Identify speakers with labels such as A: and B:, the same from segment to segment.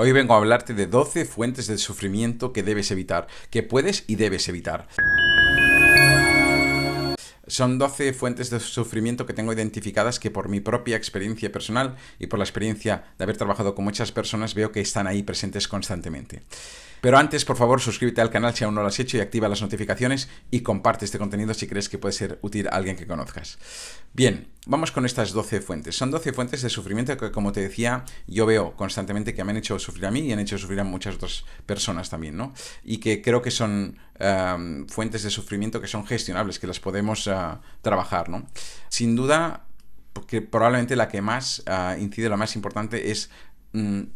A: Hoy vengo a hablarte de 12 fuentes de sufrimiento que debes evitar, que puedes y debes evitar. Son 12 fuentes de sufrimiento que tengo identificadas que por mi propia experiencia personal y por la experiencia de haber trabajado con muchas personas veo que están ahí presentes constantemente. Pero antes, por favor, suscríbete al canal si aún no lo has hecho y activa las notificaciones y comparte este contenido si crees que puede ser útil a alguien que conozcas. Bien, vamos con estas 12 fuentes. Son 12 fuentes de sufrimiento que, como te decía, yo veo constantemente que me han hecho sufrir a mí y han hecho sufrir a muchas otras personas también, ¿no? Y que creo que son fuentes de sufrimiento que son gestionables, que las podemos trabajar, ¿no? Sin duda, porque probablemente la que más incide, la más importante es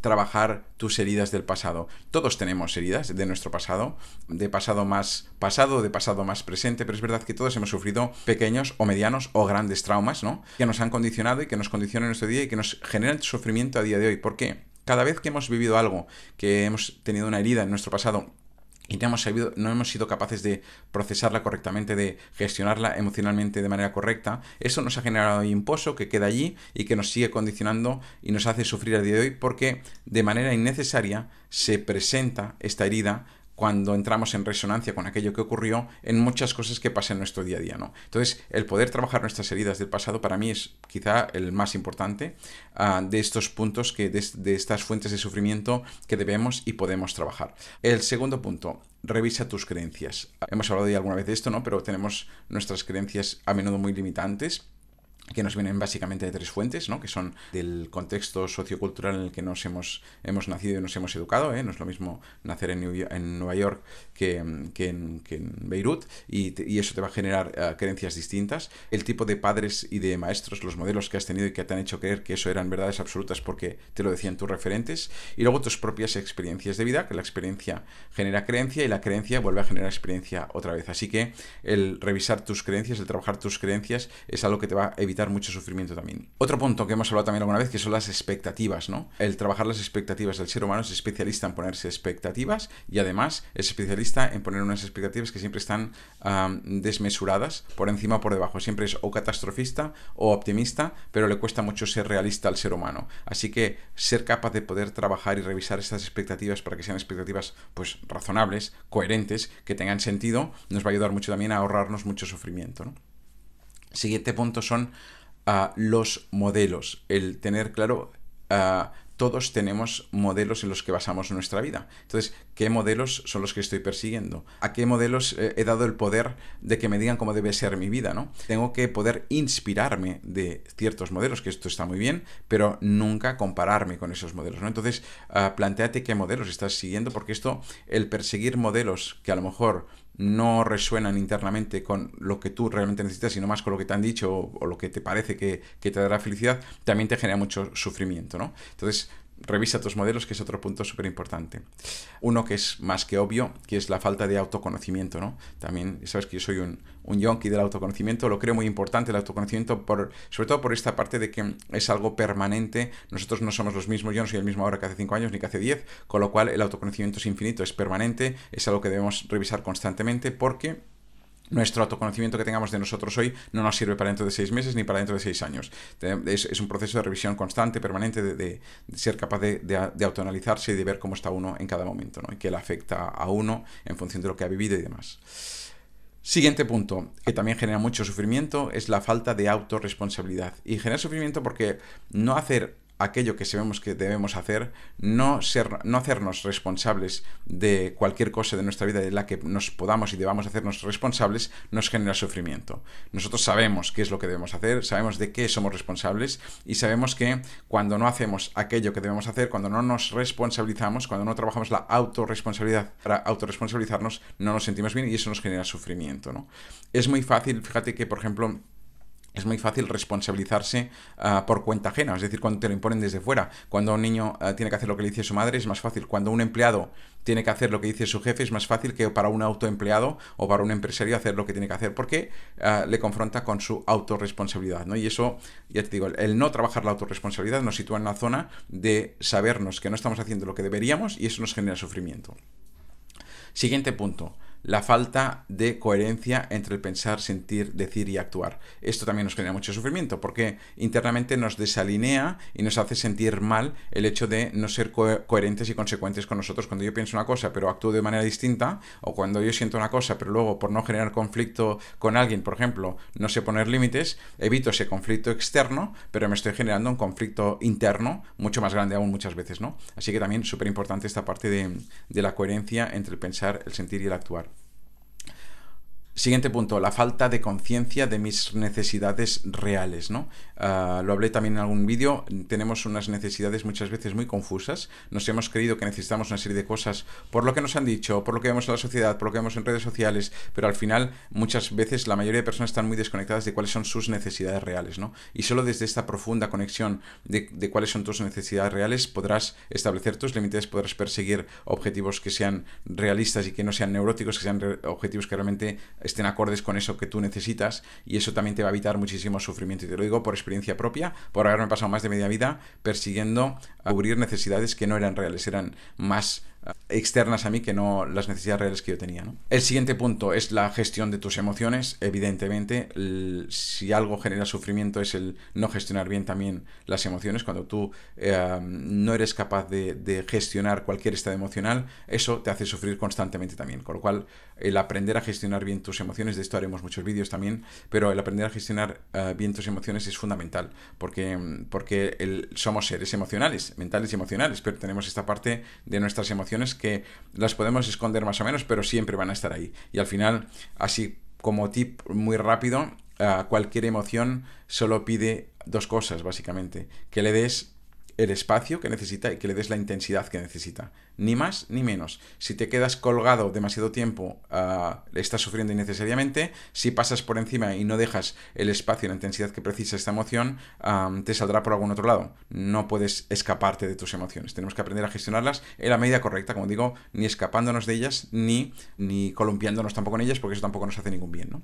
A: trabajar tus heridas del pasado. Todos tenemos heridas de nuestro pasado, de pasado más presente, pero es verdad que todos hemos sufrido pequeños o medianos o grandes traumas, ¿no? Que nos han condicionado y que nos condicionan en nuestro día y que nos generan sufrimiento a día de hoy. ¿Por qué? Cada vez que hemos vivido algo, que hemos tenido una herida en nuestro pasado y no hemos sido capaces de procesarla correctamente, de gestionarla emocionalmente de manera correcta, eso nos ha generado un pozo que queda allí y que nos sigue condicionando y nos hace sufrir a día de hoy porque de manera innecesaria se presenta esta herida cuando entramos en resonancia con aquello que ocurrió en muchas cosas que pasan en nuestro día a día, ¿no? Entonces, el poder trabajar nuestras heridas del pasado para mí es quizá el más importante de estos puntos, de estas fuentes de sufrimiento que debemos y podemos trabajar. El segundo punto, revisa tus creencias. Hemos hablado ya alguna vez de esto, ¿no? Pero tenemos nuestras creencias a menudo muy limitantes, que nos vienen básicamente de tres fuentes, ¿no? Que son del contexto sociocultural en el que hemos nacido y nos hemos educado, ¿eh? No es lo mismo nacer en Nueva York que en Beirut, y eso te va a generar creencias distintas. El tipo de padres y de maestros, los modelos que has tenido y que te han hecho creer que eso eran verdades absolutas porque te lo decían tus referentes, y luego tus propias experiencias de vida, que la experiencia genera creencia y la creencia vuelve a generar experiencia otra vez. Así que el revisar tus creencias, el trabajar tus creencias es algo que te va a evitar mucho sufrimiento también. Otro punto que hemos hablado también alguna vez, que son las expectativas, ¿no? El trabajar las expectativas del ser humano es especialista en ponerse expectativas y además es especialista en poner unas expectativas que siempre están desmesuradas, por encima o por debajo. Siempre es o catastrofista o optimista, pero le cuesta mucho ser realista al ser humano. Así que ser capaz de poder trabajar y revisar estas expectativas para que sean expectativas pues razonables, coherentes, que tengan sentido, nos va a ayudar mucho también a ahorrarnos mucho sufrimiento, ¿no? Siguiente punto son los modelos. El tener claro, todos tenemos modelos en los que basamos nuestra vida. Entonces, ¿qué modelos son los que estoy persiguiendo? ¿A qué modelos he dado el poder de que me digan cómo debe ser mi vida, ¿no? Tengo que poder inspirarme de ciertos modelos, que esto está muy bien, pero nunca compararme con esos modelos, ¿no? Entonces, plantéate qué modelos estás siguiendo, porque el perseguir modelos que a lo mejor no resuenan internamente con lo que tú realmente necesitas, sino más con lo que te han dicho o lo que te parece que te dará felicidad, también te genera mucho sufrimiento, ¿no? Entonces, revisa tus modelos, que es otro punto súper importante. Uno que es más que obvio, que es la falta de autoconocimiento, ¿no? También, sabes que yo soy un yonki del autoconocimiento, lo creo muy importante el autoconocimiento, sobre todo por esta parte de que es algo permanente. Nosotros no somos los mismos, yo no soy el mismo ahora que hace 5 años ni que hace 10, con lo cual el autoconocimiento es infinito, es permanente, es algo que debemos revisar constantemente porque nuestro autoconocimiento que tengamos de nosotros hoy no nos sirve para dentro de 6 meses ni para dentro de 6 años. Es un proceso de revisión constante, permanente, de ser capaz de autoanalizarse y de ver cómo está uno en cada momento, ¿no? Y que le afecta a uno en función de lo que ha vivido y demás. Siguiente punto, que también genera mucho sufrimiento, es la falta de autorresponsabilidad. Y genera sufrimiento porque no hacer aquello que sabemos que debemos hacer, no hacernos responsables de cualquier cosa de nuestra vida de la que nos podamos y debamos hacernos responsables, nos genera sufrimiento. Nosotros sabemos qué es lo que debemos hacer, sabemos de qué somos responsables y sabemos que cuando no hacemos aquello que debemos hacer, cuando no nos responsabilizamos, cuando no trabajamos la autorresponsabilidad para autorresponsabilizarnos, no nos sentimos bien y eso nos genera sufrimiento, ¿no? Es muy fácil, fíjate que, por ejemplo, es muy fácil responsabilizarse por cuenta ajena, es decir, cuando te lo imponen desde fuera. Cuando un niño tiene que hacer lo que le dice su madre es más fácil. Cuando un empleado tiene que hacer lo que dice su jefe es más fácil que para un autoempleado o para un empresario hacer lo que tiene que hacer porque le confronta con su autorresponsabilidad, ¿no? Y eso, ya te digo, el no trabajar la autorresponsabilidad nos sitúa en la zona de sabernos que no estamos haciendo lo que deberíamos y eso nos genera sufrimiento. Siguiente punto. la falta de coherencia entre el pensar, sentir, decir y actuar. Esto también nos genera mucho sufrimiento porque internamente nos desalinea y nos hace sentir mal el hecho de no ser coherentes y consecuentes con nosotros. Cuando yo pienso una cosa pero actúo de manera distinta, o cuando yo siento una cosa pero luego por no generar conflicto con alguien, por ejemplo, no sé poner límites, evito ese conflicto externo, pero me estoy generando un conflicto interno mucho más grande aún muchas veces, ¿no? Así que también súper importante esta parte de la coherencia entre el pensar, el sentir y el actuar. Siguiente punto, la falta de conciencia de mis necesidades reales, ¿no? Lo hablé también en algún vídeo, tenemos unas necesidades muchas veces muy confusas, nos hemos creído que necesitamos una serie de cosas por lo que nos han dicho, por lo que vemos en la sociedad, por lo que vemos en redes sociales, pero al final muchas veces la mayoría de personas están muy desconectadas de cuáles son sus necesidades reales, ¿no? Y solo desde esta profunda conexión de cuáles son tus necesidades reales podrás establecer tus límites, podrás perseguir objetivos que sean realistas y que no sean neuróticos, que sean objetivos que realmente estén acordes con eso que tú necesitas, y eso también te va a evitar muchísimo sufrimiento. Y te lo digo por experiencia propia, por haberme pasado más de media vida persiguiendo cubrir necesidades que no eran reales, eran más externas a mí que no las necesidades reales que yo tenía, ¿no? El siguiente punto es la gestión de tus emociones. Evidentemente, si algo genera sufrimiento es el no gestionar bien también las emociones. Cuando tú no eres capaz de gestionar cualquier estado emocional, eso te hace sufrir constantemente también. Con lo cual, el aprender a gestionar bien tus emociones, de esto haremos muchos vídeos también, pero el aprender a gestionar bien tus emociones es fundamental, porque somos seres emocionales, mentales y emocionales, pero tenemos esta parte de nuestras emociones que las podemos esconder más o menos, pero siempre van a estar ahí. Y al final, así como tip muy rápido, cualquier emoción solo pide dos cosas, básicamente: que le des el espacio que necesita y que le des la intensidad que necesita. Ni más ni menos. Si te quedas colgado demasiado tiempo, estás sufriendo innecesariamente. Si pasas por encima y no dejas el espacio y la intensidad que precisa esta emoción, te saldrá por algún otro lado. No puedes escaparte de tus emociones. Tenemos que aprender a gestionarlas en la medida correcta, como digo, ni escapándonos de ellas, ni columpiándonos tampoco en ellas, porque eso tampoco nos hace ningún bien, ¿no?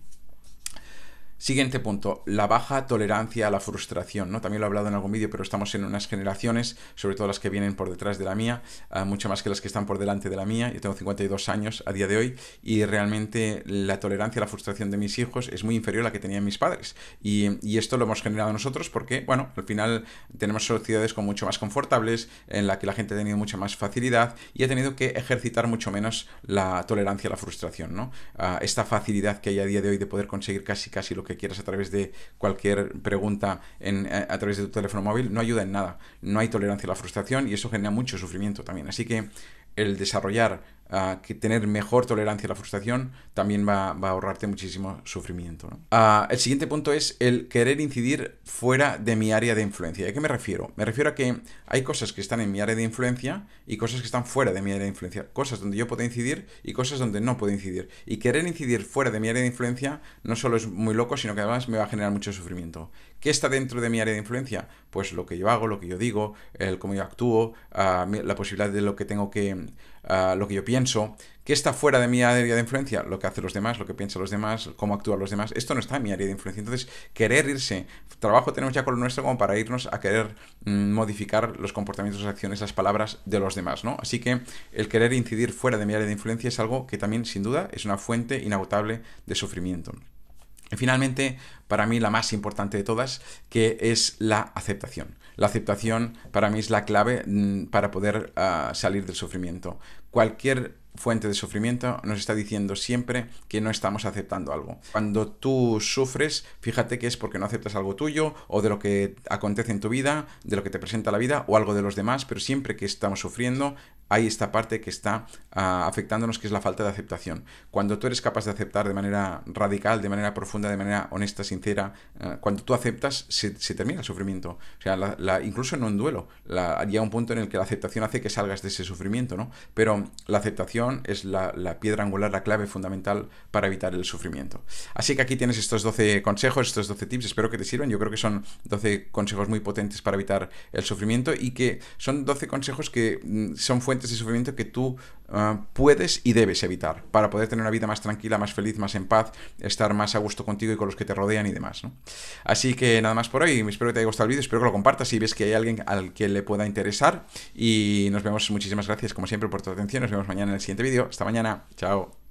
A: Siguiente punto, la baja tolerancia a la frustración, ¿no? También lo he hablado en algún vídeo, pero estamos en unas generaciones, sobre todo las que vienen por detrás de la mía, mucho más que las que están por delante de la mía. Yo tengo 52 años a día de hoy y realmente la tolerancia a la frustración de mis hijos es muy inferior a la que tenían mis padres. Y esto lo hemos generado nosotros porque, bueno, al final tenemos sociedades con mucho más confortables, en la que la gente ha tenido mucha más facilidad y ha tenido que ejercitar mucho menos la tolerancia a la frustración, ¿no? Esta facilidad que hay a día de hoy de poder conseguir casi lo que quieras a través de cualquier pregunta a través de tu teléfono móvil no ayuda en nada. No hay tolerancia a la frustración y eso genera mucho sufrimiento también. Así que el desarrollar, que tener mejor tolerancia a la frustración también va a ahorrarte muchísimo sufrimiento, ¿no? El siguiente punto es el querer incidir fuera de mi área de influencia. ¿A qué me refiero? Me refiero a que hay cosas que están en mi área de influencia y cosas que están fuera de mi área de influencia. Cosas donde yo puedo incidir y cosas donde no puedo incidir. Y querer incidir fuera de mi área de influencia no solo es muy loco, sino que además me va a generar mucho sufrimiento. ¿Qué está dentro de mi área de influencia? Pues lo que yo hago, lo que yo digo, cómo yo actúo, la posibilidad de lo que tengo que... lo que yo pienso. ¿Qué está fuera de mi área de influencia? Lo que hacen los demás, lo que piensan los demás, cómo actúan los demás. Esto no está en mi área de influencia. Entonces, querer irse, trabajo tenemos ya con lo nuestro como para irnos a querer modificar los comportamientos, las acciones, las palabras de los demás, ¿no? Así que el querer incidir fuera de mi área de influencia es algo que también, sin duda, es una fuente inagotable de sufrimiento. Y finalmente, para mí la más importante de todas, que es la aceptación. La aceptación para mí es la clave para poder salir del sufrimiento. Cualquier fuente de sufrimiento nos está diciendo siempre que no estamos aceptando algo. Cuando tú sufres, fíjate que es porque no aceptas algo tuyo o de lo que acontece en tu vida, de lo que te presenta la vida o algo de los demás, pero siempre que estamos sufriendo hay esta parte que está afectándonos, que es la falta de aceptación. Cuando tú eres capaz de aceptar de manera radical, de manera profunda, de manera honesta, sincera, cuando tú aceptas, se termina el sufrimiento. O sea, incluso en un duelo, llega un punto en el que la aceptación hace que salgas de ese sufrimiento, ¿no? Pero la aceptación es la piedra angular, la clave fundamental para evitar el sufrimiento. Así que aquí tienes estos 12 consejos, estos 12 tips, espero que te sirvan. Yo creo que son 12 consejos muy potentes para evitar el sufrimiento y que son 12 consejos que son fuentes de sufrimiento que tú puedes y debes evitar para poder tener una vida más tranquila, más feliz, más en paz, estar más a gusto contigo y con los que te rodean y demás, ¿no? Así que nada más por hoy, espero que te haya gustado el vídeo, espero que lo compartas si ves que hay alguien al que le pueda interesar y nos vemos. Muchísimas gracias como siempre por tu atención, nos vemos mañana en el siguiente vídeo. Hasta mañana, chao.